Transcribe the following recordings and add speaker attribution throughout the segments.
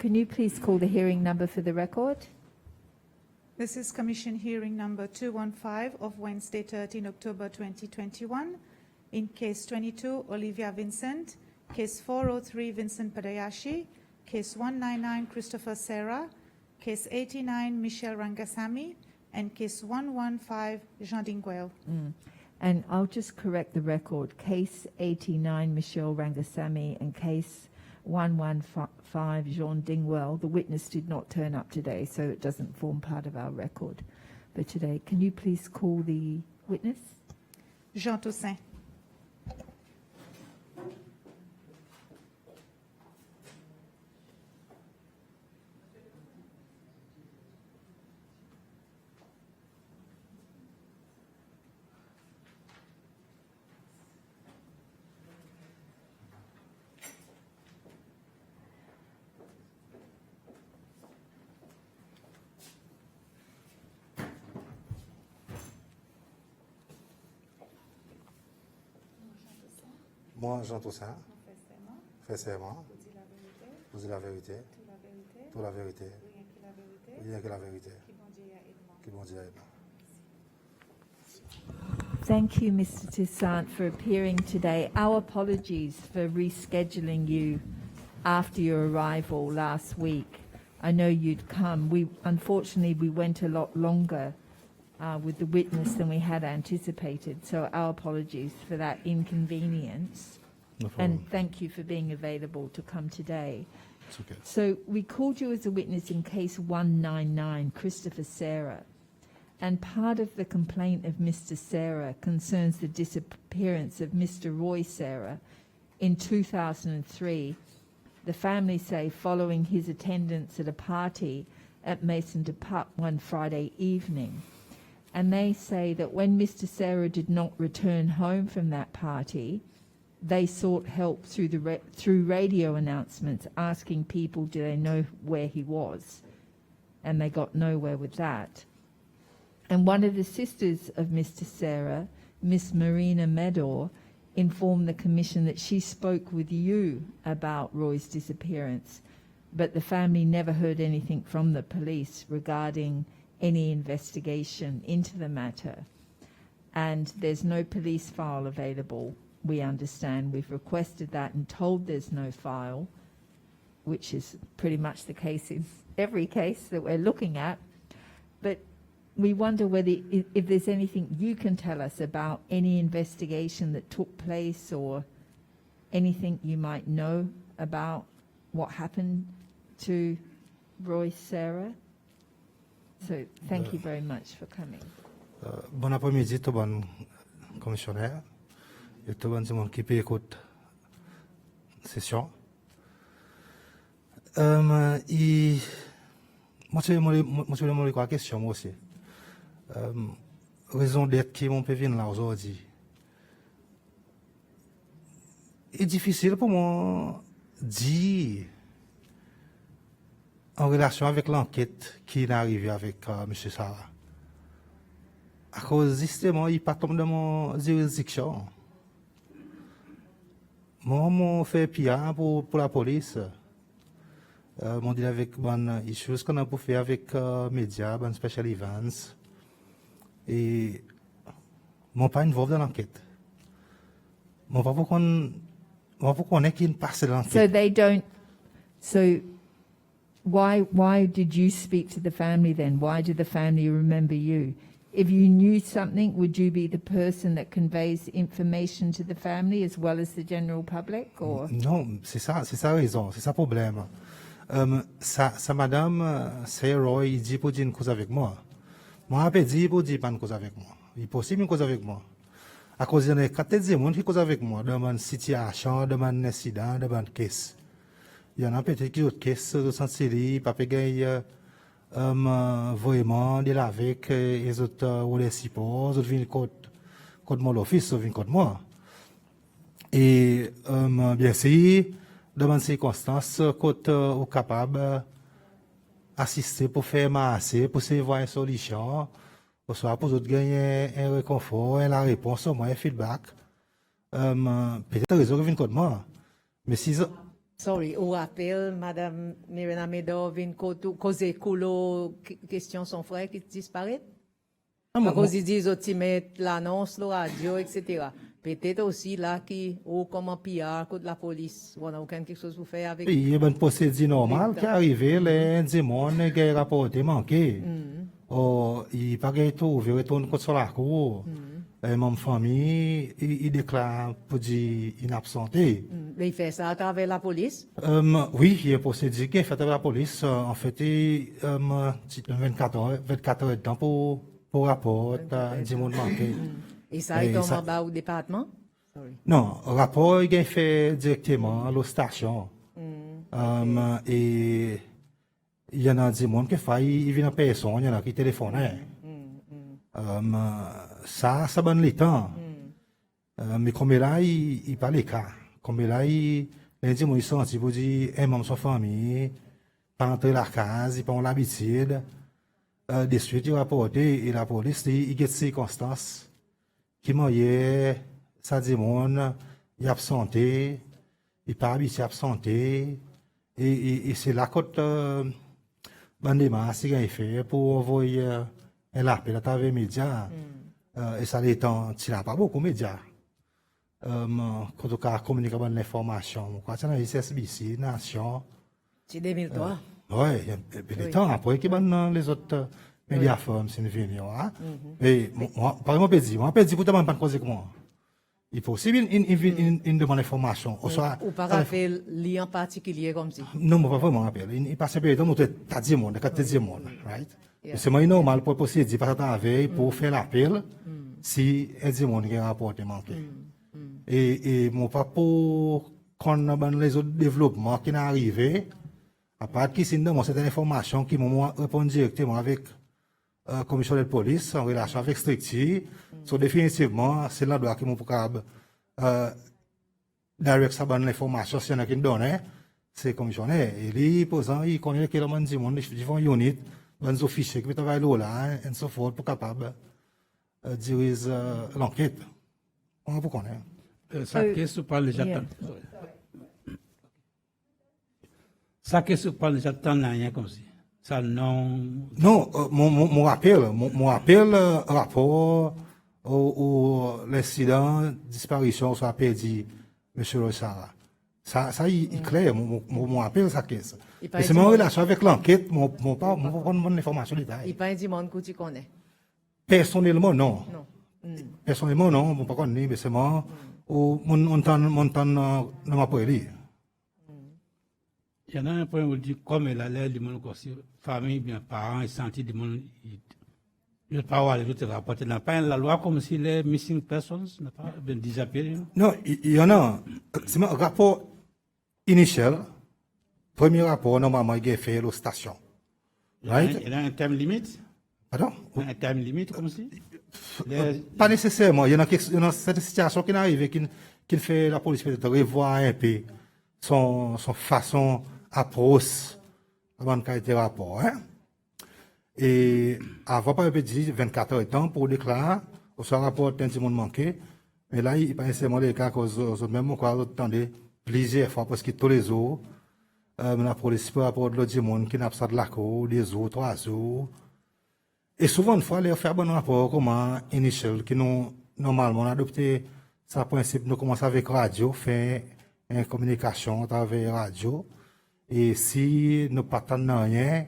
Speaker 1: can you please call the hearing number for the record?
Speaker 2: This is Commission hearing number 215 of Wednesday, 13 October 2021. In case 22, Olivia Vincent. Case 403, Vincent Padayashi. Case 199, Christopher Serra. Case 89, Michelle Rangasamy. And case 115, Jean Dingwell.
Speaker 1: And I'll just correct the record. Case 89, Michelle Rangasamy, and case 115, Jean Dingwell. The witness did not turn up today, so it doesn't form part of our record for today. Can you please call the witness?
Speaker 2: Jean Toussaint.
Speaker 3: Moi, Jean Toussaint, fais serment, vous dites la vérité, toute la vérité, rien que la vérité, qui bon Dieu aide.
Speaker 1: Thank you, Mr. Toussaint, for appearing today. Our apologies for rescheduling you after your arrival last week. I know you'd come. Unfortunately, we went a lot longer with the witness than we had anticipated. So our apologies for that inconvenience.
Speaker 3: No problem.
Speaker 1: And thank you for being available to come today.
Speaker 3: It's okay.
Speaker 1: So we called you as a witness in case 199, Christopher Serra. And part of the complaint of Mr. Serra concerns the disappearance of Mr. Roy Serra in 2003. The family say following his attendance at a party at Mason de Putt one Friday evening. And they say that when Mr. Serra did not return home from that party, they sought help through radio announcements asking people do they know where he was. And they got nowhere with that. And one of the sisters of Mr. Serra, Miss Marina Medor, informed the Commission that she spoke with you about Roy's disappearance, but the family never heard anything from the police regarding any investigation into the matter. And there's no police file available, we understand. We've requested that and told there's no file, which is pretty much the case in every case that we're looking at. But we wonder whether if there's anything you can tell us about any investigation that took place or anything you might know about what happened to Roy Serra. So thank you very much for coming.
Speaker 3: Bon après-midi, tout bon commissionnaire et tout bon monde qui peut écouter session. Moi, je me pose question moi aussi. Raison d'être qui mon peut venir là aujourd'hui. C'est difficile pour moi dire en relation avec l'enquête qui est arrivée avec M. Sarah. À cause justement, il n'est pas tombé dans mon juridiction. Moi, je fais pire pour la police. Je dis avec des choses qu'on a pour faire avec les médias, les special events. Et je ne suis pas involved dans l'enquête. Je ne sais pas pourquoi on est qui passe l'enquête.
Speaker 1: So they don't. So why did you speak to the family then? Why did the family remember you? If you knew something, would you be the person that conveys information to the family as well as the general public, or?
Speaker 3: Non, c'est ça la raison, c'est ça le problème. Sa madame, c'est Roy, il dit pour dire une cause avec moi. Moi, je dis pour dire pas une cause avec moi. Il est possible une cause avec moi. À cause de quand tu dis monde qui cause avec moi, demande situation, demande incident, demande caisse. Il y en a peut-être qui autre caisse de cette série, pas payer vraiment de avec les autres ou les supports, ils viennent contre mon office, ils viennent contre moi. Et bien sûr, dans ces circonstances, quand on est capable d'assister pour faire masser, pour se voir une solution, soit pour autres gagner un réconfort, la réponse, au moins un feedback, peut-être raison qu'ils viennent contre moi. Mais si
Speaker 4: Sorry, au rappel, Madame Mirena Medor vient causer coulo question son frère qui disparaît. À cause ils disent aussi mettre l'annonce, la radio, etc. Peut-être aussi là qui ou comme un PR contre la police. On a aucun quelque chose pour faire avec.
Speaker 3: Il y a une procédure normale qui arrive, les gens qui ont rapporté manqué. Oh, il pas gagné tout, il retourne contre la cour. Mon famille, il déclare pour dire inabsenté.
Speaker 4: Il fait ça à travers la police.
Speaker 3: Oui, il y a une procédure qui est faite avec la police. En fait, 24 heures de temps pour rapport du monde manqué.
Speaker 4: Et ça, il tombe en bas au département? Sorry.
Speaker 3: Non, le rapport il est fait directement à la station. Et il y en a des gens qui font, ils viennent en personne, il y en a qui téléphonent. Ça donne le temps. Mais comme là, il parle les cas. Comme là, les gens ils sont pour dire, même sa famille, pas entrer la case, ils ont l'habitude. De suite, il rapporte et la police, il y a des circonstances qui m'ont dit, ça dit, il est absenté, il n'est pas habitué à absenté. Et c'est là que Bandema a fait pour envoyer un appel à travers les médias. Et ça les temps, il n'y a pas beaucoup de médias. Quand on a communiqué l'information, quand on a SBC, Nation.
Speaker 4: C'est 2003.
Speaker 3: Oui, il y a des temps après qui les autres médias femmes sont venus. Et par exemple, on peut dire pour ne pas causer avec moi. Il est possible une demande d'information.
Speaker 4: Ou par rappel, lien particulier comme ça.
Speaker 3: Non, pas vraiment appel. Il passe un peu de temps, tu as dit monde, tu as dit monde, right? C'est normal pour procéder parce que tu avais pour faire l'appel si un dit monde qui a rapporté manqué. Et mon papa, quand on a les autres développements qui sont arrivés, à part qui c'est cette information qui m'a répondu directement avec la commission de police en relation avec Stricti. Définitivement, c'est là qui m'a capable direct ça bonne l'information si on a qui donne, c'est commissionnaire. Et lui, posant, il connaît que le monde du monde, ils font unit, des officiers qui travaillent là, et so forth, pour capable diriger l'enquête. On va connaître.
Speaker 5: Ça qu'est-ce parle déjà ça qu'est-ce parle déjà tant rien comme ça. Ça non.
Speaker 3: Non, mon rappel rapport au l'incident disparition soit perdu monsieur Rossara. Ça il est clair mon rappel ça qu'est-ce. Et c'est mon relation avec l'enquête, mon pas mon information détail.
Speaker 4: Il pas un monde que tu connais.
Speaker 3: Personnellement non. Personnellement non, mon pas connais mais c'est moi mon temps dans ma poélie.
Speaker 5: Il y en a un point où dit comme elle a l'air du monde aussi, famille, bien parents, et senti du monde, je parle de tout rapporter. N'a pas la loi comme si les missing persons n'a pas bien disapparu.
Speaker 3: Non, il y en a. C'est un rapport initial. Premier rapport, normalement, il est fait à la station.
Speaker 5: Right? Il y a un terme limite?
Speaker 3: Pardon?
Speaker 5: Un terme limite comme si?
Speaker 3: Pas nécessairement. Il y a cette situation qui arrive qui fait la police peut-être revoir un peu son façon approche avant de qualité rapport. Et avant, par exemple, 24 heures de temps pour déclarer, au soit rapport d'un petit monde manqué. Mais là, il n'y a pas nécessairement les cas que même quoi, attendez plusieurs fois parce que tous les jours, la police peut apporter l'autre monde qui n'a pas de la cour, 2 jours, 3 jours. Et souvent, une fois, les faire un rapport comme initial, qui nous, normalement, adopté ce principe, nous commençons avec radio, faire une communication à travers radio. Et si nous ne partons rien,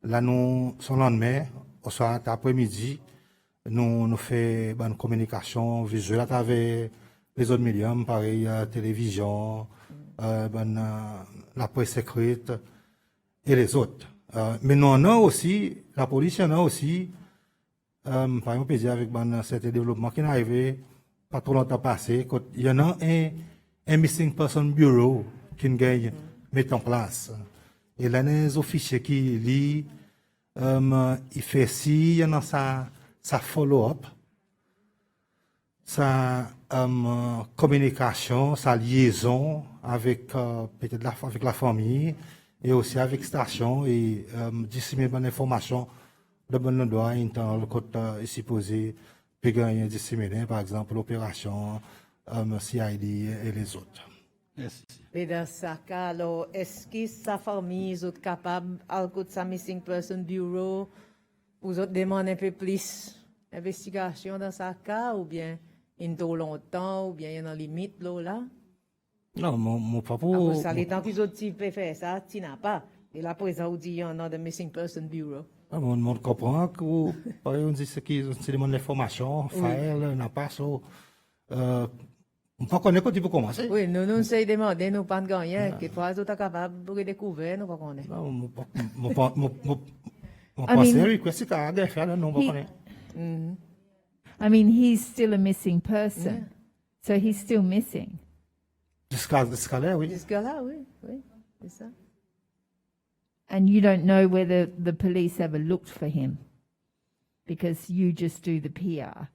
Speaker 3: là, nous, son lendemain, au soir après-midi, nous faisons une communication visuelle à travers les autres médiums, pareil, télévision, la presse écrite et les autres. Mais nous en avons aussi, la police en a aussi, par exemple, on peut dire avec certains développements qui sont arrivés pas trop longtemps passé, il y en a un Missing Person Bureau qui gagne met en place. Et là, les officiers qui lisent, il fait si, il y en a sa follow-up, sa communication, sa liaison avec peut-être avec la famille et aussi avec la station et disséminer bonne information de bon endroit, le côté est supposé peut gagner disséminer, par exemple l'opération CID et les autres.
Speaker 5: Yes.
Speaker 4: Et dans ce cas, alors, est-ce que sa famille est capable, à côté de sa Missing Person Bureau, vous autres demandez un peu plus d'investigation dans ce cas, ou bien il trop longtemps, ou bien il y a une limite là?
Speaker 3: Non, mon papa.
Speaker 4: Après ça, les temps qu'ils ont peuvent faire ça, tu n'as pas. Et là, pour ça, on dit qu'il y en a de Missing Person Bureau.
Speaker 3: Mon monde comprend que, on dit qu'ils ont demandé l'information, file, n'a pas ça. On pas connaître quand il peut commencer.
Speaker 4: Oui, nous nous essayons de demander, nous pas de gagner, que toi, tu es capable de découvrir, nous pas connaître.
Speaker 3: Non, mon pensée, request, c'est qu'à faire, non, pas connaître.
Speaker 1: I mean, he's still a missing person. So he's still missing.
Speaker 3: Jusqu'à là, oui.
Speaker 4: Jusque-là, oui, oui, c'est ça.
Speaker 1: And you don't know whether the police ever looked for him because you just do the PR.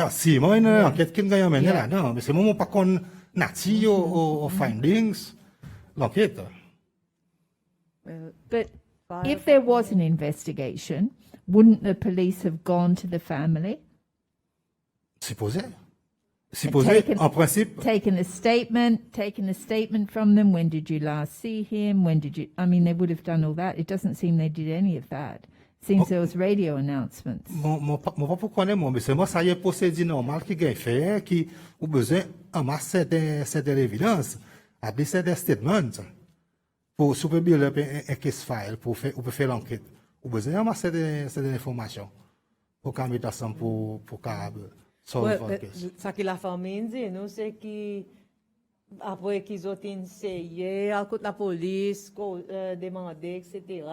Speaker 3: Si, moi, une enquête qui me gagne maintenant là, non, mais c'est moi, pas qu'on natif aux findings, l'enquête.
Speaker 1: But if there was an investigation, wouldn't the police have gone to the family?
Speaker 3: Supposé.
Speaker 1: Taken-
Speaker 3: En principe,
Speaker 1: Taken a statement from them. When did you last see him? When did you? I mean, they would have done all that. It doesn't seem they did any of that. Seems there was radio announcements.
Speaker 3: mon papa connaît moi, mais c'est moi, ça y est, procédure normale qui gagne fait, qui a besoin d'amasser certaines évidences, appeler certains statements, pour superviser un case file, pour faire l'enquête. Ou besoin d'amasser certaines informations, pour qu'on mette ensemble pour solve le case.
Speaker 4: Ça que la famille dit, nous, c'est que après qu'ils ont essayé, à côté de la police, demander, etc.,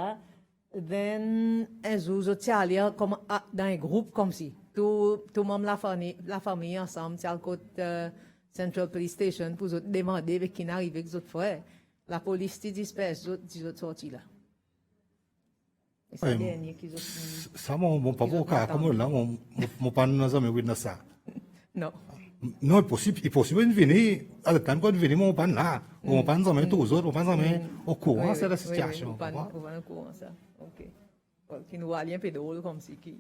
Speaker 4: then, ils ont allé comme dans un groupe comme si. Tout le monde, la famille ensemble, c'est à côté Central Police Station, pour demander avec qui n'arrive avec les autres frères. La police te disperse, ils ont sorti là. Et c'est le dernier qu'ils ont.
Speaker 3: Ça, mon papa, comme là, mon père n'a jamais vu ça.
Speaker 4: Non.
Speaker 3: Non, il est possible de venir, à le temps qu'on venir, mon père là, mon père n'a jamais tous les autres, mon père n'a jamais au courant de la situation.
Speaker 4: Oui, pas au courant ça. Ok. Qui nous allie un peu drôle comme si qui.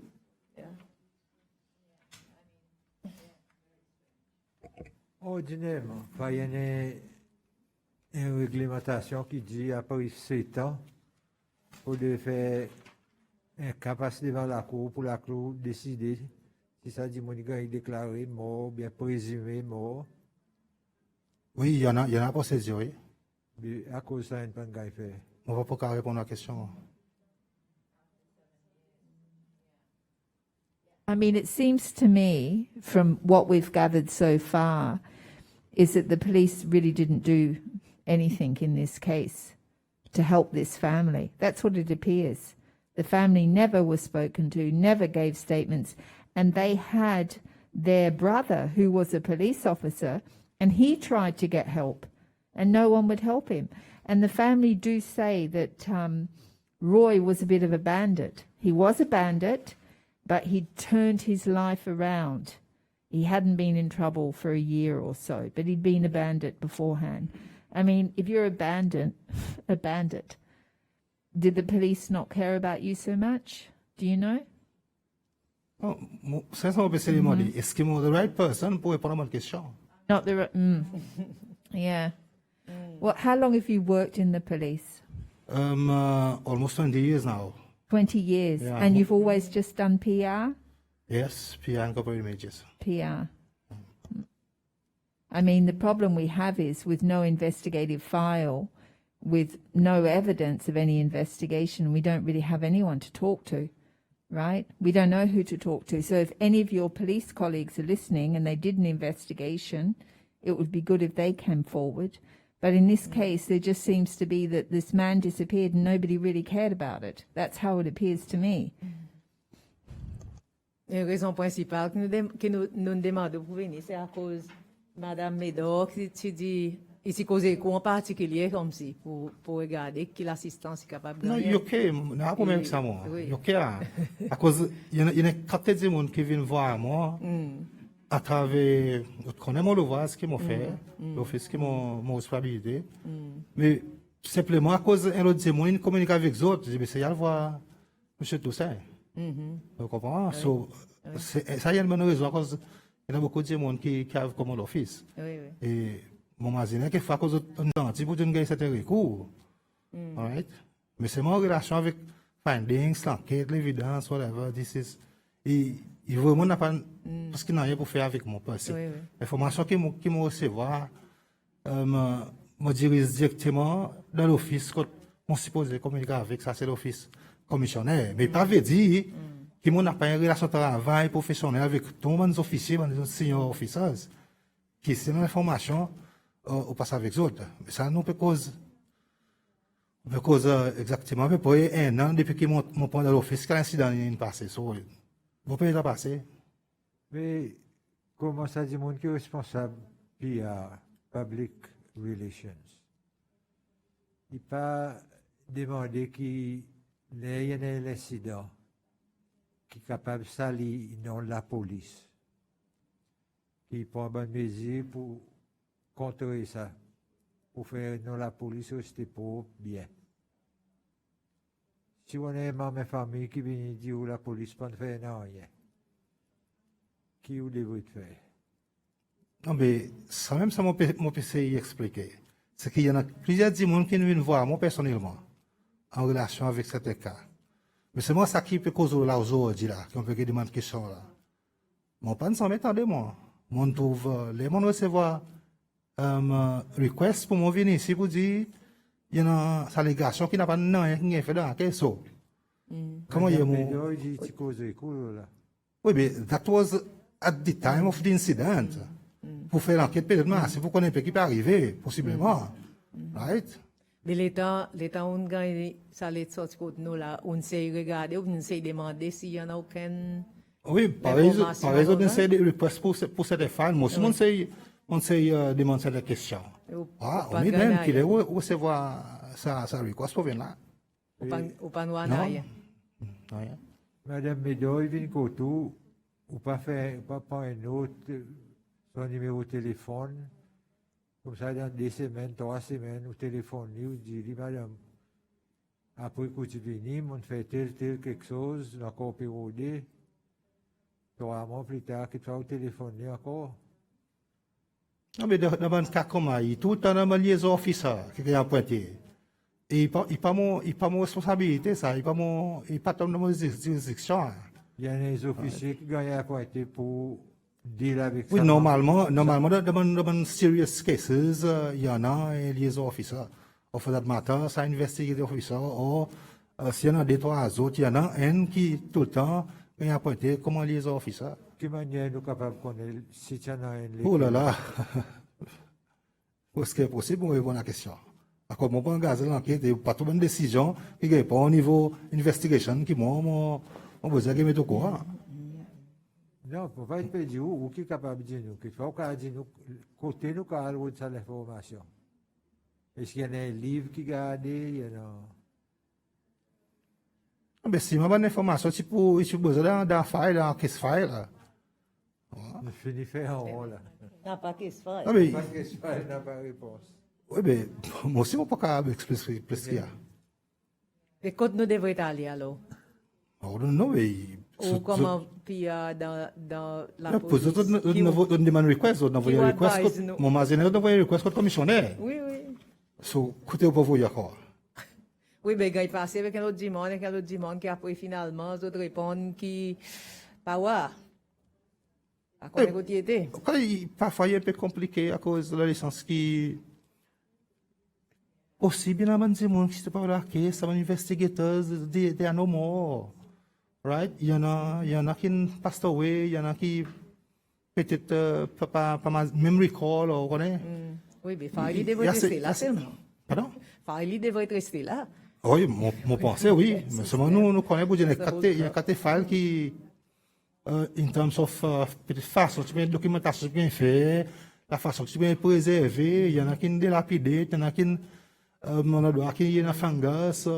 Speaker 6: Ordinairement, il y a une réglementation qui dit après 7 ans, pour faire un capacité devant la cour pour la cour décider si ça dit mon gars est déclaré mort, bien présumé mort.
Speaker 3: Oui, il y en a procédure, oui.
Speaker 6: Mais à cause de ça, il n'y a pas de gars fait.
Speaker 3: On va pas répondre à la question.
Speaker 1: I mean, it seems to me, from what we've gathered so far, is that the police really didn't do anything in this case to help this family. That's what it appears. The family never was spoken to, never gave statements, and they had their brother, who was a police officer, and he tried to get help, and no one would help him. And the family do say that Roy was a bit of a bandit. He was a bandit, but he'd turned his life around. He hadn't been in trouble for a year or so, but he'd been a bandit beforehand. I mean, if you're a bandit, did the police not care about you so much? Do you know?
Speaker 3: C'est ça, c'est le mot. Est-ce que je suis la right person pour répondre à ma question?
Speaker 1: Not the yeah. Well, how long have you worked in the police?
Speaker 3: Almost 20 years now.
Speaker 1: 20 years.
Speaker 3: Yeah.
Speaker 1: And you've always just done PR?
Speaker 3: Yes, PR and corporate images.
Speaker 1: PR. I mean, the problem we have is with no investigative file, with no evidence of any investigation, we don't really have anyone to talk to, right? We don't know who to talk to. So if any of your police colleagues are listening and they did an investigation, it would be good if they came forward. But in this case, there just seems to be that this man disappeared and nobody really cared about it. That's how it appears to me.
Speaker 4: La raison principale que nous demandons pour venir, c'est à cause de Mme Médor qui dit, ici, causer quoi en particulier, comme si, pour regarder qui l'assistance est capable de
Speaker 3: Non,
Speaker 4: gagner.
Speaker 3: il y a pas même ça, moi.
Speaker 4: Oui.
Speaker 3: Il y a à cause, il y a une capte de monde qui vient voir moi, à travers, je connais mon devoir, ce qu'ils m'ont fait, l'office qui m'ont responsabilité. Mais, simplement, à cause d'un autre témoin, il communique avec les autres, je dis, mais c'est y aller voir M. Toussaint. Vous comprenez? Ça y a une bonne raison, à cause, il y a beaucoup de monde qui a comme l'office.
Speaker 4: Oui, oui.
Speaker 3: Et mon imagine que fait cause un petit bout d'une guerre c'était recours. Alright? Mais c'est mon relation avec findings, l'enquête, l'évidence, whatever, this is, il vraiment n'a pas, parce qu'il n'a rien pour faire avec mon passé.
Speaker 4: Oui, oui.
Speaker 3: L'information qu'il m'a recevoir, me dirige directement dans l'office, qu'on supposé communiquer avec, ça c'est l'office commissionnaire. Mais pas veut dire qu'il n'a pas une relation de travail professionnelle avec tous les officiers, les senior officers, qui c'est l'information, on passe avec eux autres. Mais ça nous peut cause exactement, à peu près un an depuis que mon point de l'office, quand l'incident est passé. Vous pouvez la passer.
Speaker 6: Mais comment ça dit monde qui est responsable PR, Public Relations? Il pas demandé qu'il y ait un incident qui est capable de salir non la police, qui prend bonne mesure pour contrer ça, pour faire non la police rester pour bien. Si on a ma famille qui vient dire que la police ne fait rien, qui vous devez faire?
Speaker 3: Non, mais ça même, ça m'a essayer d'expliquer. C'est qu'il y en a plusieurs gens qui viennent voir moi personnellement en relation avec cet cas. Mais c'est moi ça qui peut causer là aujourd'hui, là, qui on peut demander question là. Mon pas s'en mettre de moi. Mon trouve, les gens recevoir request pour moi venir ici pour dire, il y a une allégation qui n'a pas rien fait dans la question. Comment il y a mon. Oui, mais that was at the time of the incident. Pour faire l'enquête, peut-être, c'est pour qu'on ait qui peut arriver, possiblement. Right?
Speaker 4: Mais l'État, on gagne, ça les sortir contre nous là, on sait regarder, on sait demander s'il y en a aucune.
Speaker 3: Oui, par exemple, on sait des requests pour cette femme. Moi aussi, on sait demander cette question. Ah, on est même qu'il est recevoir sa request pour venir là.
Speaker 4: Ou pas nous en rien.
Speaker 6: Madame Medo, il vient côté, ou pas faire, pas prendre un autre, son numéro de téléphone, comme ça dans 2 semaines, 3 semaines, au téléphone, il dit, madame, après que tu viens, on fait tel quelque chose, encore périodé, 3 mois plus tard, que tu vas au téléphone encore.
Speaker 3: Non, mais dans un cas comme ça, il y a tout le temps un liaison officer qui est pointé. Et il n'est pas mon responsabilité, ça. Il n'est pas dans mon jurisdiction.
Speaker 6: Il y a des officiers qui gagnent à pointer pour deal avec ça.
Speaker 3: Oui, normalement, dans serious cases, il y en a un liaison officer. Or, for that matter, c'est un investigative officer. Or, s'il y en a 2-3 autres, il y en a un qui, tout le temps, gagne à pointer comme un liaison officer.
Speaker 6: Quelle manière nous capables de connaître si il y en a un?
Speaker 3: Oh là là! Est-ce qu'il est possible de répondre à la question? Comme on peut engager l'enquête et pas trouver une décision qui n'est pas au niveau investigation qui m'a besoin de mettre au courant.
Speaker 6: Non, pour pas être perdu, ou qui est capable de dire nous, qu'il faut qu'on dise nous, côté nous, quand on a l'information. Est-ce qu'il y a un livre qui garde, il y en a?
Speaker 3: Mais si je n'ai pas d'information, il faut besoin d'un file, d'un case file.
Speaker 6: On finit faire un rôle.
Speaker 4: N'a pas qu'est-ce faire.
Speaker 3: Ah, mais,
Speaker 6: Pas de question, n'a pas de réponse.
Speaker 3: oui, mais moi aussi, je ne peux pas capable d'expliquer plus qu'il y a.
Speaker 4: Et quand nous devons aller alors?
Speaker 3: Oh, non, mais.
Speaker 4: Ou comment puis dans la
Speaker 3: Pour
Speaker 4: police?
Speaker 3: on demande request, on envoie request, mon magasin, on envoie request au commissionnaire.
Speaker 4: Oui, oui.
Speaker 3: So, écoutez, on peut vous y encore.
Speaker 4: Oui, mais quand il passe avec un autre dimanche qui après finalement, les autres répondent qui, pas ouais. À quoi négocier?
Speaker 3: Parfois, il est un peu compliqué à cause de la licence qui. Aussi, bien avant de dire, qui se parle là, qui sont investigateurs, they are no more. Right? Il y en a qui passent away, il y en a qui peut-être pas même recall, ou quoi.
Speaker 4: Oui, mais Farley devrait rester là seulement.
Speaker 3: Pardon?
Speaker 4: Farley devrait rester là.
Speaker 3: Oui, mon pensée, oui. Mais seulement nous connaissons, il y a 4 files qui, in terms of, peut-être façon, tu mets une documentation bien faite, la façon que tu mets préservée, il y en a qui sont délapidés, il y en a qui y a fungus,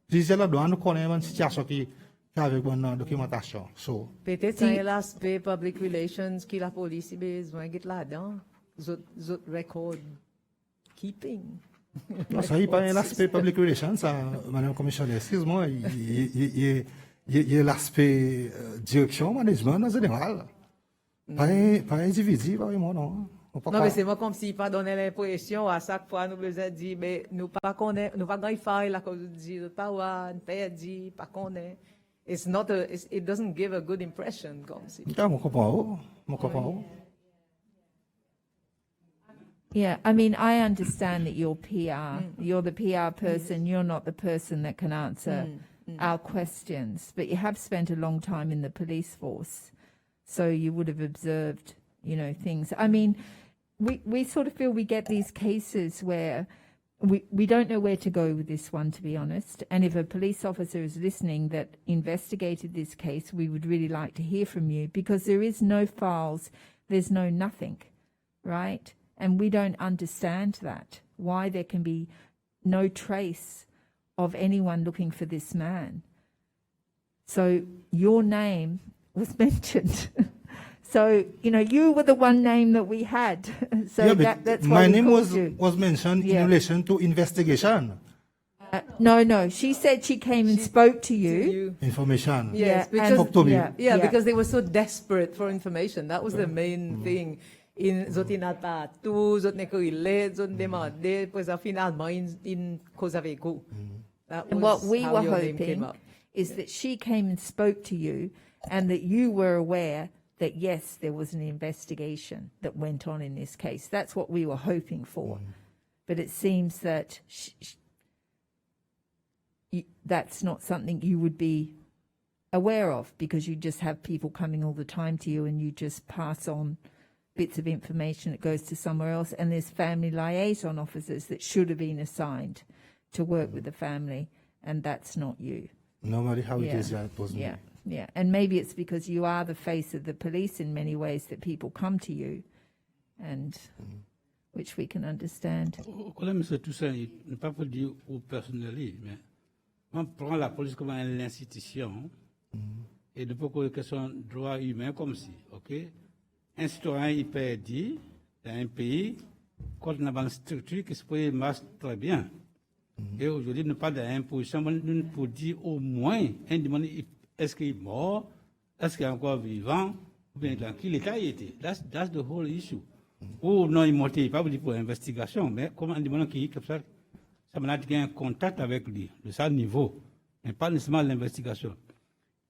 Speaker 3: plusieurs là-dedans, nous connaissons une situation qui avec bonne documentation. So,
Speaker 4: Peut-être c'est l'aspect public relations qui la police a besoin de là-dedans. Zot record keeping.
Speaker 3: non, ça, il n'y a pas l'aspect public relations, ça, madame la commissionnaire, excuse-moi, il y a l'aspect direction, management en général. Pas individu, vraiment, non. pas
Speaker 4: Non,
Speaker 3: qu'à-
Speaker 4: mais c'est moi comme si pas donné l'impression à chaque fois nous besoin dire, mais nous pas connaît, nous pas grand faire la cause de pas ouais, perdu, pas connaît. It's not it doesn't give a good impression comme si.
Speaker 3: Ah, mon comprends, mon comprends.
Speaker 1: Yeah, I mean, I understand that you're PR. You're the PR person. You're not the person that can answer our questions. But you have spent a long time in the police force, so you would have observed, you know, things. I mean, we sort of feel we get these cases where we don't know where to go with this one, to be honest. And if a police officer is listening that investigated this case, we would really like to hear from you, because there is no files, there's no nothing, right? And we don't understand that, why there can be no trace of anyone looking for this man. So your name was mentioned. So, you know, you were the one name that we had. So
Speaker 3: Yeah, but
Speaker 1: that's
Speaker 3: my
Speaker 1: why we
Speaker 3: name
Speaker 1: called
Speaker 3: was
Speaker 1: you.
Speaker 3: was mentioned
Speaker 1: Yeah.
Speaker 3: in relation to investigation
Speaker 1: No, she said she came and spoke to you.
Speaker 3: information.
Speaker 4: Yes,
Speaker 1: Yeah,
Speaker 4: because
Speaker 3: Talk to me.
Speaker 4: yeah, because they were so desperate for information. That was the main thing. Zot inata tu, zot nekoile, zot demande, pues finalement in cause avec vous. That
Speaker 1: And what
Speaker 4: was
Speaker 1: we
Speaker 4: how
Speaker 1: were
Speaker 4: your name came
Speaker 1: hoping
Speaker 4: up.
Speaker 1: is that she came and spoke to you, and that you were aware that, yes, there was an investigation that went on in this case. That's what we were hoping for. But it seems that that's not something you would be aware of, because you just have people coming all the time to you and you just pass on bits of information that goes to somewhere else. And there's family liaison officers that should have been assigned to work with the family, and that's not you.
Speaker 3: Normally, how it
Speaker 1: Yeah.
Speaker 3: is, yeah, it was me.
Speaker 1: Yeah, yeah. And maybe it's because you are the face of the police in many ways that people come to you, and which we can understand.
Speaker 5: Quand M. Toussaint, il ne pas pour dire au personnel, mais on prend la police comme une institution, et depuis qu'il y a une question de droits humains comme si, ok, un citoyen il peut dire dans un pays, quand on a une structure qui se peut marcher très bien. Et aujourd'hui, nous parlons d'une position pour dire au moins, un demande, est-ce qu'il est mort, est-ce qu'il est encore vivant, ou bien dans quel état il était. That's the whole issue. Ou non, il est mort, pas pour l'investigation, mais comme un demande qui est comme ça m'a dit qu'il y a un contact avec lui, de ce niveau, mais pas nécessairement l'investigation.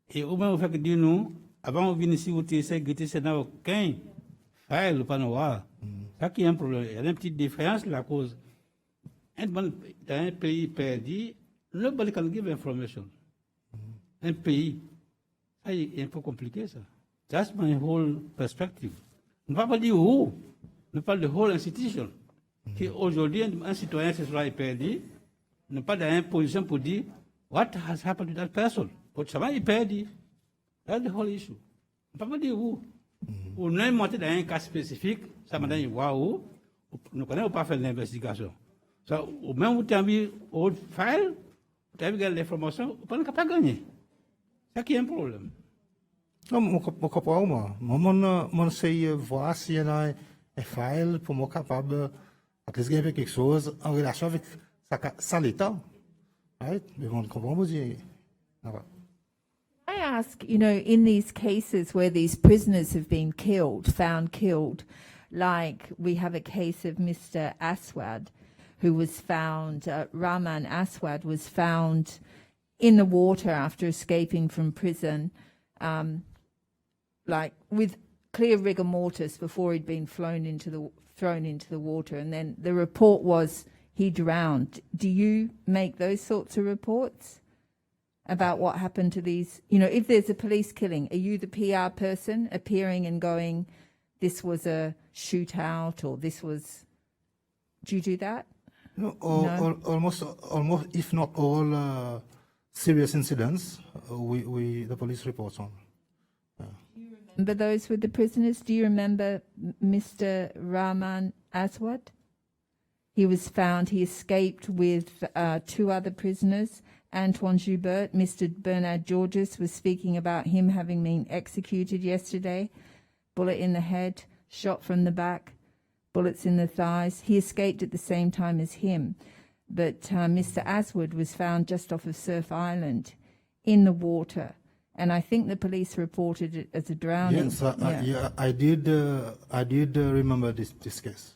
Speaker 5: Et au moins, vous faites dire nous, avant de venir ici, vous essayez de c'est dans aucun file ou pas noir. Ça qui est un problème. Il y a une petite différence, la cause. Dans un pays perdu, nobody can give information. Un pays, ça est un peu compliqué, ça. That's my whole perspective. On ne va pas dire où, on parle de whole institution. Qui aujourd'hui, un citoyen se soit perdu, n'est pas dans une position pour dire what has happened to that person. Pour savoir, il perdu. That's the whole issue. On ne peut pas dire où. On est monté dans un cas spécifique, ça m'a dit où, nous connaissons pas faire l'investigation. So, au même où tu as mis au file, tu as vu l'information, on ne peut pas gagner. C'est ça qui est un problème.
Speaker 3: Non, mon comprends, moi. Mon essaye voir s'il y a un file pour moi capable de faire quelque chose en relation avec ça l'état. Right? Mais mon comprend, vous dire.
Speaker 1: I ask, you know, in these cases where these prisoners have been killed, found killed, like we have a case of Mr. Aswad, who was found, Rahman Aswad was found in the water after escaping from prison, like with clear rigor mortis before he'd been thrown into the water. And then the report was he drowned. Do you make those sorts of reports about what happened to these? You know, if there's a police killing, are you the PR person appearing and going, this was a shootout, or this was, do you do that?
Speaker 3: No, almost, if not all serious incidents, the police reports on.
Speaker 1: Remember those with the prisoners? Do you remember Mr. Rahman Aswad? He was found, he escaped with two other prisoners, Antoine Joubert. Mr. Bernard Georges was speaking about him having been executed yesterday. Bullet in the head, shot from the back, bullets in the thighs. He escaped at the same time as him. But Mr. Aswad was found just off of Surf Island in the water. And I think the police reported it as a drowning.
Speaker 3: Yes, I did remember this case.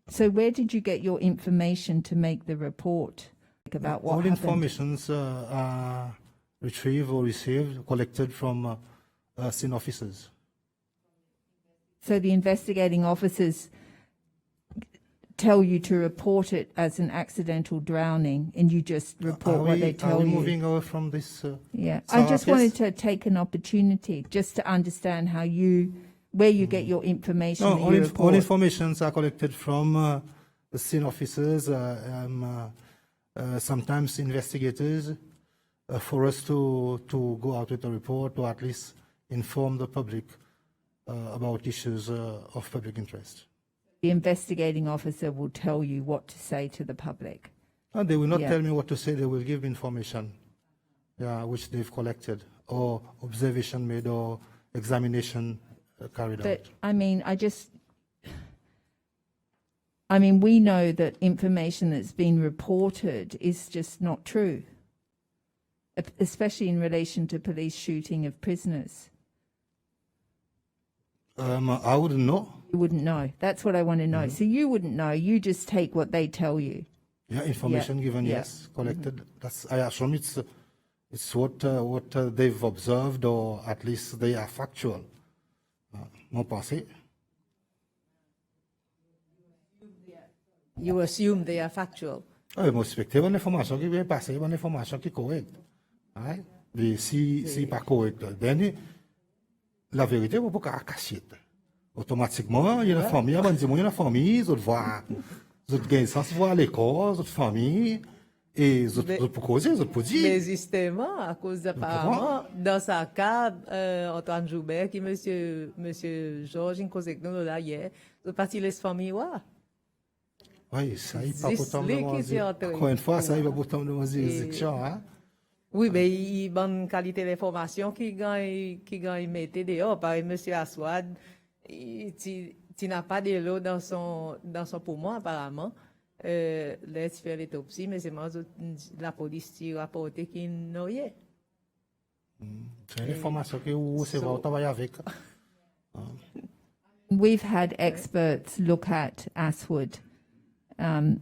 Speaker 1: So where did you get your information to make the report about what
Speaker 3: All
Speaker 1: happened?
Speaker 3: informations are retrieved or received, collected from scene officers.
Speaker 1: So the investigating officers tell you to report it as an accidental drowning, and you just report what they tell
Speaker 3: Are we
Speaker 1: you.
Speaker 3: moving away from this?
Speaker 1: Yeah,
Speaker 3: So
Speaker 1: I just
Speaker 3: yes.
Speaker 1: wanted to take an opportunity just to understand where you get your information.
Speaker 3: No,
Speaker 1: that
Speaker 3: all,
Speaker 1: you
Speaker 3: all
Speaker 1: report.
Speaker 3: informations are collected from the scene officers, sometimes investigators, for us to go out with a report or at least inform the public about issues of public interest.
Speaker 1: The investigating officer will tell you what to say to the public.
Speaker 3: And they will not
Speaker 1: Yeah.
Speaker 3: tell me what to say, they will give me information which they've collected or observation made or examination carried
Speaker 1: But
Speaker 3: out.
Speaker 1: I mean, we know that information that's been reported is just not true, especially in relation to police shooting of prisoners.
Speaker 3: I wouldn't know.
Speaker 1: You wouldn't know. That's what I want to know.
Speaker 3: Mm-hmm.
Speaker 1: So you wouldn't know. You just take what they tell you.
Speaker 3: Yeah, information given,
Speaker 1: yeah.
Speaker 3: yes, collected. That's I assume it's what they've observed, or at least they are factual. Mon pensée.
Speaker 4: You assume they are factual.
Speaker 3: Oui, moi respecte une information qui vient passer, une information qui est correcte. Right? Mais si pas correcte, then la vérité vous pas cacher. Automatiquement, il y a la famille, on dit moi il y a la famille, ils voient, ils gagnent sens voir l'école, ils famille et ils pour causer, ils pour dire.
Speaker 4: Mais justement, à cause d'apparemment, dans sa cas, Antoine Joubert, qui monsieur Georges, il cause avec nous là hier, de partir les familles, ouais.
Speaker 3: Oui, ça il pas
Speaker 4: Juste
Speaker 3: pourtant
Speaker 4: les
Speaker 3: de
Speaker 4: qui s'y
Speaker 3: dire.
Speaker 4: entrent.
Speaker 3: Encore une fois, ça il va pourtant de juridiction, hein.
Speaker 4: Oui, mais il y a une bonne qualité d'information qui gagne mettre dehors. Par exemple, monsieur Aswad, tu n'as pas de l'eau dans son poumon, apparemment. Laisse faire l'autopsie, mais c'est moi, la police qui rapporte qu'il noyait.
Speaker 3: C'est une information que vous recevez, travailler avec.
Speaker 1: We've had experts look at Aswood and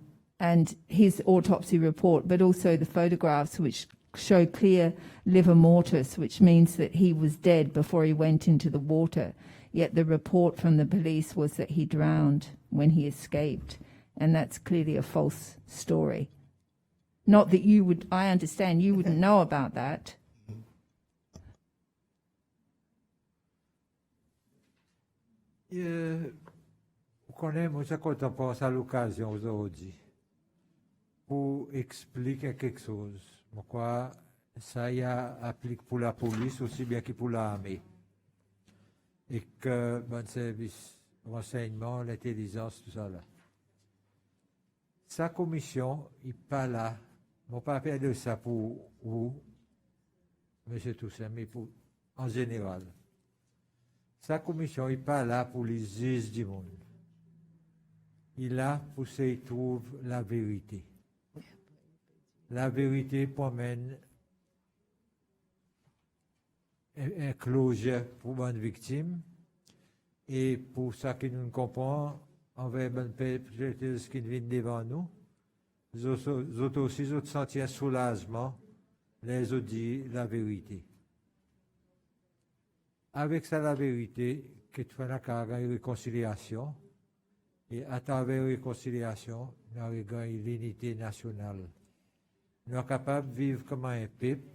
Speaker 1: his autopsy report, but also the photographs which show clear liver mortis, which means that he was dead before he went into the water. Yet the report from the police was that he drowned when he escaped. And that's clearly a false story. Not that you would, I understand you wouldn't know about that.
Speaker 6: Vous connaissez, moi, quand on pense à l'occasion aujourd'hui, pour expliquer quelque chose. Pourquoi ça y applique pour la police aussi bien que pour l'armée. Et que bon service, renseignement, l'intelligence, tout ça là. Sa commission, il n'est pas là. Mon pas faire de ça pour vous, M. Toussaint, mais pour, en général. Sa commission, il n'est pas là pour les juges du monde. Il est là pour qu'il trouve la vérité. La vérité promène un closure pour une victime et pour ça que nous comprenons envers le peuple qui vient devant nous, nous aussi nous sentons un soulagement, les autres disent la vérité. Avec ça la vérité, que tu fais une réconciliation et à travers la réconciliation, nous avons l'unité nationale. Nous sommes capables de vivre comme un peuple,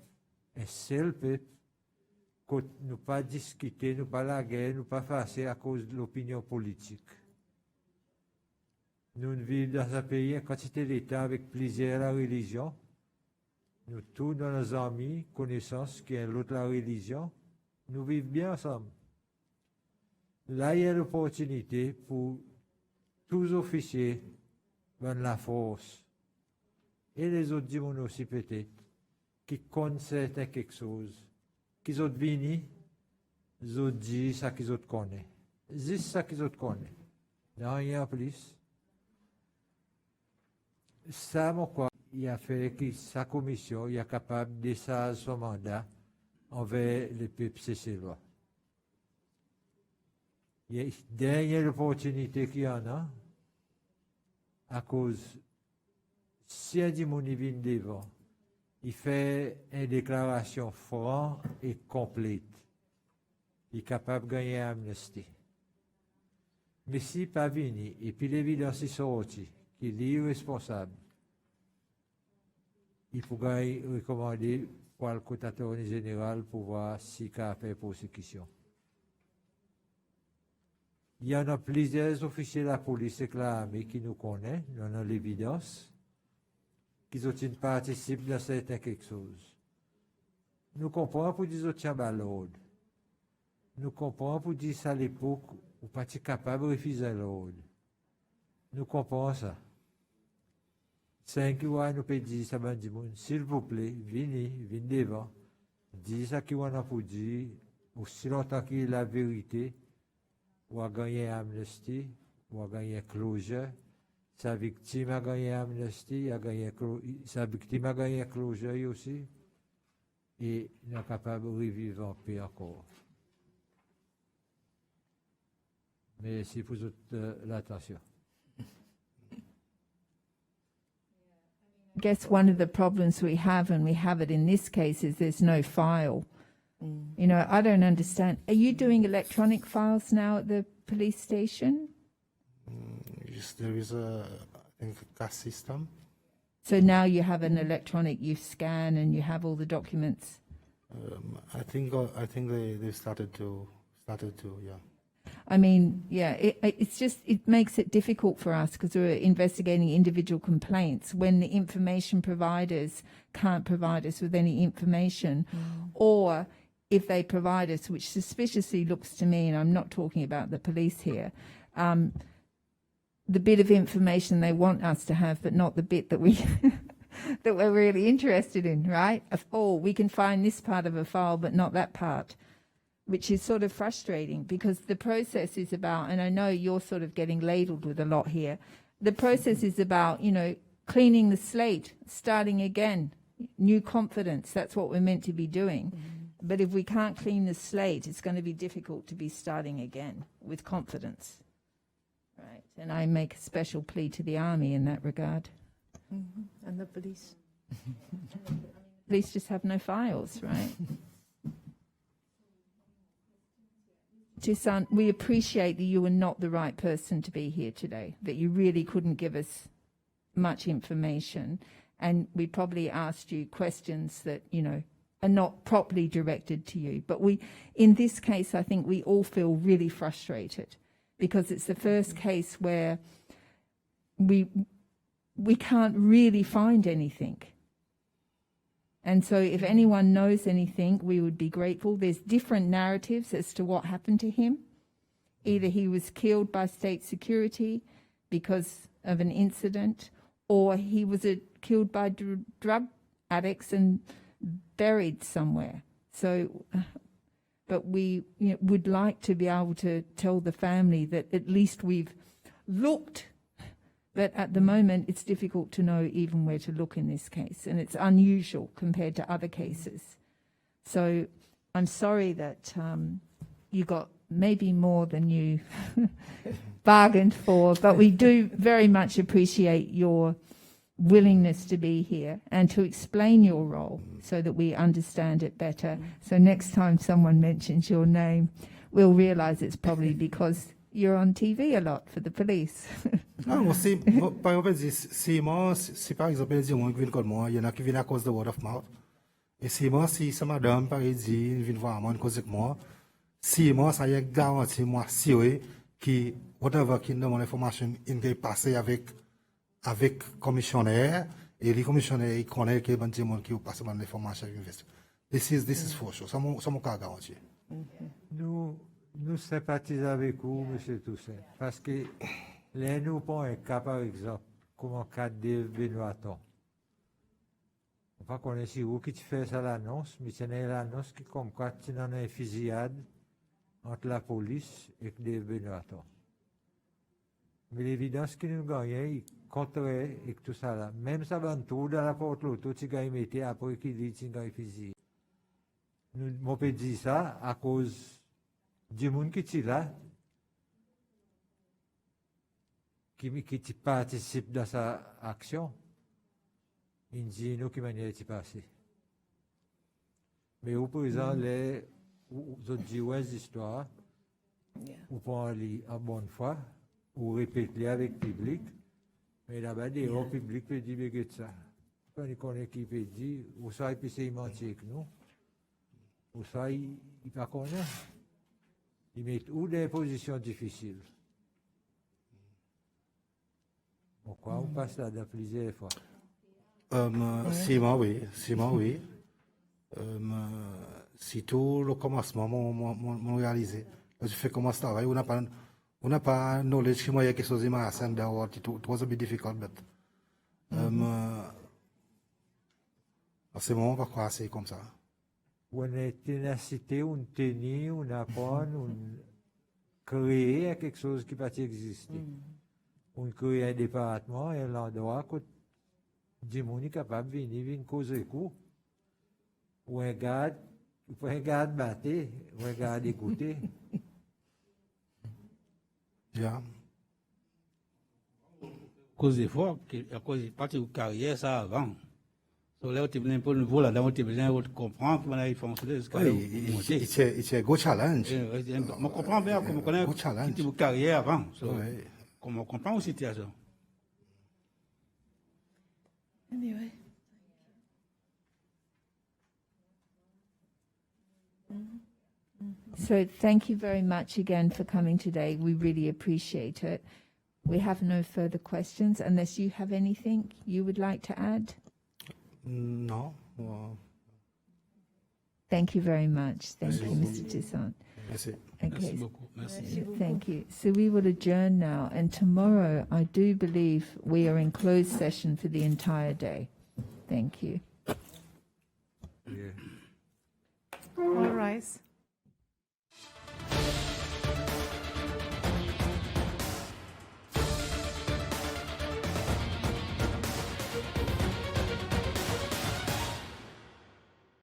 Speaker 6: un seul peuple, que nous pas discuter, nous pas la guerre, nous pas faire à cause de l'opinion politique. Nous vivons dans un pays, une quantité d'État avec plusieurs la religion. Nous tous dans nos amis, connaissances qui est l'autre la religion, nous vivons bien ensemble. Là, il y a l'opportunité pour tous les officiers de la force et les autres disent aussi peut-être qui connaissent quelque chose, qu'ils ont venu, ils ont dit ça qu'ils ont connaissent. Juste ça qu'ils ont connaissent. Non, rien plus. Ça, mon quoi, il a fait que sa commission, il est capable de ça son mandat envers les peuples seychellois. Il y a une dernière opportunité qu'il y en a, à cause, si un dimoni vient devant, il fait une déclaration franche et complète. Il est capable de gagner amnistie. Mais si pas venu, et puis l'évidence est sortie, qu'il est irresponsable, il pourrait recommander pour le cotateur général pour voir si il a fait prosecution. Il y en a plusieurs officiers de la police et de l'armée qui nous connaissent, nous avons l'évidence, qu'ils ont participé dans certaines quelque chose. Nous comprenons pour dire qu'ils ont l'ordre. Nous comprenons pour dire ça à l'époque, ou pas capable de refuser l'ordre. Nous comprenons ça. 5 ans, nous pouvons dire ça, s'il vous plaît, venez devant, dis ça qu'il y a pour dire, aussi longtemps qu'il y a la vérité, ou a gagné amnistie, ou a gagné closure, sa victime a gagné amnistie, sa victime a gagné closure aussi, et nous sommes capables de revivre en paix encore. Merci pour l'attention.
Speaker 1: I guess one of the problems we have, and we have it in this case, is there's no file. You know, I don't understand. Are you doing electronic files now at the police station?
Speaker 3: Yes, there is a, I think, a CAS system.
Speaker 1: So now you have an electronic, you scan and you have all the documents.
Speaker 3: I think they started to, yeah.
Speaker 1: I mean, yeah, it's just, it makes it difficult for us because we're investigating individual complaints when the information providers can't provide us with any information, or if they provide us, which suspiciously looks to me, and I'm not talking about the police here, the bit of information they want us to have, but not the bit that we that we're really interested in, right? We can find this part of a file, but not that part, which is sort of frustrating because the process is about, and I know you're sort of getting ladled with a lot here, the process is about, you know, cleaning the slate, starting again, new confidence. That's what we're meant to be doing. But if we can't clean the slate, it's going to be difficult to be starting again with confidence. Right. And I make a special plea to the army in that regard.
Speaker 4: And the police.
Speaker 1: Police just have no files, right? Tucson, we appreciate that you were not the right person to be here today, that you really couldn't give us much information. And we probably asked you questions that, you know, are not properly directed to you. But in this case, I think we all feel really frustrated because it's the first case where we can't really find anything. And so if anyone knows anything, we would be grateful. There's different narratives as to what happened to him. Either he was killed by state security because of an incident, or he was killed by drug addicts and buried somewhere. So, but we would like to be able to tell the family that at least we've looked. But at the moment, it's difficult to know even where to look in this case, and it's unusual compared to other cases. So I'm sorry that you got maybe more than you bargained for, but we do very much appreciate your willingness to be here and to explain your role so that we understand it better. So next time someone mentions your name, we'll realize it's probably because you're on TV a lot for the police.
Speaker 3: Non, par exemple, si par exemple, il dit moi qui vient comme moi, il y en a qui viennent à cause de word of mouth. Et si sa madame, par exemple, il vient voir moi, cause de moi, si moi, ça y est garanti, moi, si oui, qui, whatever, qui donne mon information, il est passé avec commissionnaire, et les commissionnaires, ils connaissent que bon Dieu, qui passe mon information avec l'investigation. This is for sure. Ça mon cas garanti.
Speaker 6: Nous sympathisons avec vous, M. Toussaint, parce que là, nous prenons un cas, par exemple, comme un cas de Benoîton. On va connaître si vous qui fait ça l'annonce, mais c'est l'annonce qui comme quoi il y a une fusillade entre la police et les Benoîton. Mais l'évidence que nous gagnons, il contraire et tout ça là. Même ça va tout dans la porte l'auto, tu gagnes métier après qu'il dit tu gagnes fusillé. Moi, je dis ça à cause du monde qui est là, qui participe dans sa action. Il dit nous qui manière de passer. Mais au présent, les autres disent ouais, histoires, ou pour aller en bonne foi, ou répéter avec le public. Mais là-bas, le public peut dire que ça. Quand il connaît qui peut dire, ou ça, il peut se mentir que nous. Ou ça, il ne pas connaît. Ils mettent où des positions difficiles. Pourquoi on passe là de plusieurs fois?
Speaker 3: Simon, oui. Si tout le commencement, mon réalisé. Je fais comment ça travaille. On n'a pas knowledge qui moi quelque chose qui m'a assemblé d'avoir. It was a bit difficult, but à ce moment, pourquoi c'est comme ça?
Speaker 6: On a ténacité, on tenue, on apprend, on crée quelque chose qui peut exister. On crée un département et un endroit où des gens sont capables de venir causer coup. Ou un garde battre, ou un garde écouter.
Speaker 3: Yeah.
Speaker 5: Cause des fois, à cause de partie de carrière, ça avant. So là, tu viens pour nouveau là-dedans, tu viens comprendre comment ils fonctionnent jusqu'à monter.
Speaker 3: It's a good challenge.
Speaker 5: Je comprends bien comment on connaît une carrière avant. Comment on comprend une situation.
Speaker 1: Anyway. So thank you very much again for coming today. We really appreciate it. We have no further questions unless you have anything you would like to add.
Speaker 3: No.
Speaker 1: Thank you very much. Thank you, Mr. Toussaint.
Speaker 3: Merci.
Speaker 5: Merci
Speaker 1: Okay.
Speaker 5: beaucoup. Merci.
Speaker 1: Thank you. So we will adjourn now, and tomorrow I do believe we are in closed session for the entire day. Thank you.
Speaker 6: Yeah.
Speaker 2: All rise.